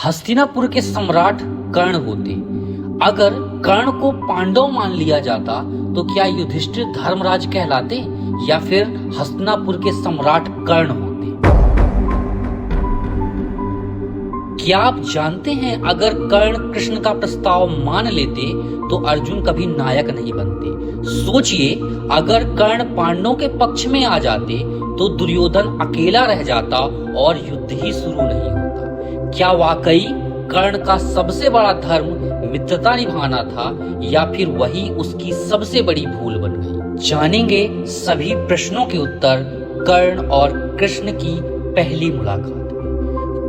हस्तिनापुर के सम्राट कर्ण होते। अगर कर्ण को पांडव मान लिया जाता तो क्या युधिष्ठिर धर्मराज कहलाते या फिर हस्तिनापुर के सम्राट कर्ण होते? क्या आप जानते हैं अगर कर्ण कृष्ण का प्रस्ताव मान लेते तो अर्जुन कभी नायक नहीं बनते। सोचिए, अगर कर्ण पांडवों के पक्ष में आ जाते तो दुर्योधन अकेला रह जाता और युद्ध ही शुरू नहीं होता। क्या वाकई कर्ण का सबसे बड़ा धर्म मित्रता निभाना था या फिर वही उसकी सबसे बड़ी भूल बन गई? जानेंगे सभी प्रश्नों के उत्तर कर्ण और कृष्ण की पहली मुलाकात।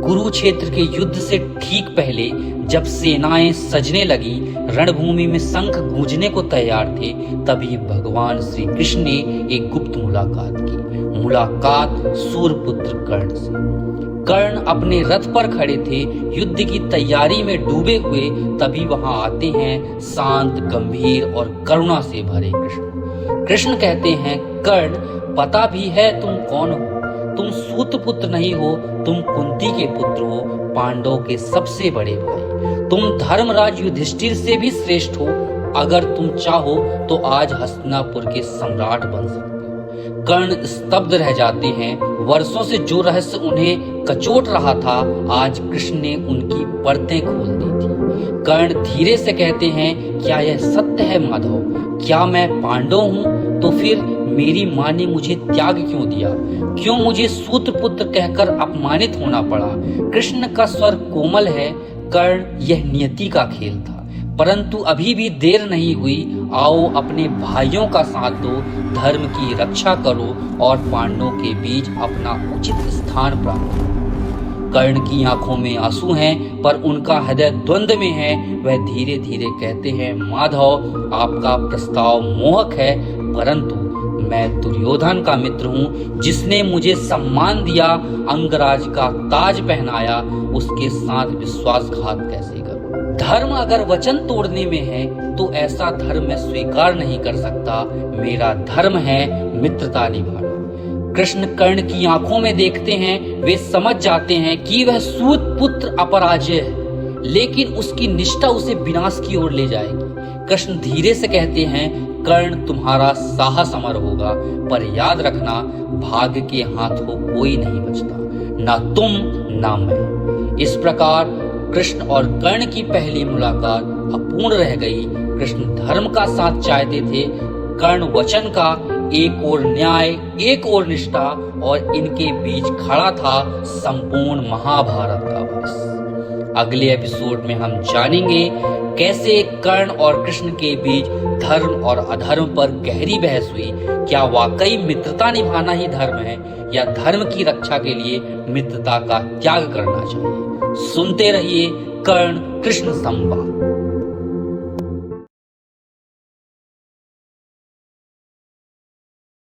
कुरुक्षेत्र के युद्ध से ठीक पहले जब सेनाएं सजने लगी, रणभूमि में शंख गूंजने को तैयार थे, तभी भगवान श्री कृष्ण ने एक गुप्त मुलाकात की। मुलाकात सूर्यपुत्र कर्ण से। कर्ण अपने रथ पर खड़े थे, युद्ध की तैयारी में डूबे हुए, तभी वहां आते हैं शांत, गंभीर और करुणा से भरे कृष्ण। कृष्ण कहते हैं, कर्ण, पता भी है तुम कौन हो? तुम सूत पुत्र नहीं हो, तुम कुंती के पुत्र हो, पांडव के सबसे बड़े भाई। तुम धर्मराज युधिष्ठिर से भी श्रेष्ठ हो। अगर तुम चाहो तो आज हस्तिनापुर के सम्राट बन सकते हो। कर्ण स्तब्ध रह जाते हैं। वर्षों से जो रहस्य उन्हें कचोट रहा था, आज कृष्ण ने उनकी परतें खोल दी थी। कर्ण धीरे से कहते हैं, क्या यह सत्य है माधव? क्या मैं पांडव हूँ? तो फिर मेरी माँ ने मुझे त्याग क्यों दिया? क्यों मुझे सूत्र पुत्र कहकर अपमानित होना पड़ा? कृष्ण का स्वर कोमल है, कर्ण, यह नियति का खेल था। परंतु अभी भी देर नहीं हुई। आओ अपने भाइयों का साथ दो, धर्म की रक्षा करो और पांडवों के बीच अपना उचित स्थान प्राप्त करो। कर्ण की आंखों में आंसू हैं, पर उनका हृदय द्वंद्व में है। वह धीरे धीरे कहते हैं, माधव, आपका प्रस्ताव मोहक है, परंतु मैं दुर्योधन का मित्र हूँ, जिसने मुझे सम्मान दिया, अंगराज का ताज पहनाया, उसके साथ विश्वासघात कैसे करूं? धर्म अगर वचन तोड़ने में है तो ऐसा धर्म मैं स्वीकार नहीं कर सकता। मेरा धर्म है मित्रता निभाना। कृष्ण कर्ण की आंखों में देखते हैं। वे समझ जाते हैं कि वह सूत पुत्र अपराजय है, लेकिन उसकी निष्ठा उसे विनाश की ओर ले जाएगी। कृष्ण धीरे से कहते हैं, कर्ण, तुम्हारा साहस अमर होगा, पर याद रखना, भाग्य के हाथों कोई नहीं बचता, ना तुम ना मैं। इस प्रकार कृष्ण और कर्ण की पहली मुलाकात अपूर्ण रह गई। कृष्ण धर्म का साथ चाहते थे, कर्ण वचन का। एक ओर न्याय, एक ओर निष्ठा, और इनके बीच खड़ा था संपूर्ण महाभारत का भविष्य। अगले एपिसोड में हम जानेंगे कैसे कर्ण और कृष्ण के बीच धर्म और अधर्म पर गहरी बहस हुई। क्या वाकई मित्रता निभाना ही धर्म है या धर्म की रक्षा के लिए मित्रता का त्याग करना चाहिए? सुनते रहिए कर्ण कृष्ण संवाद।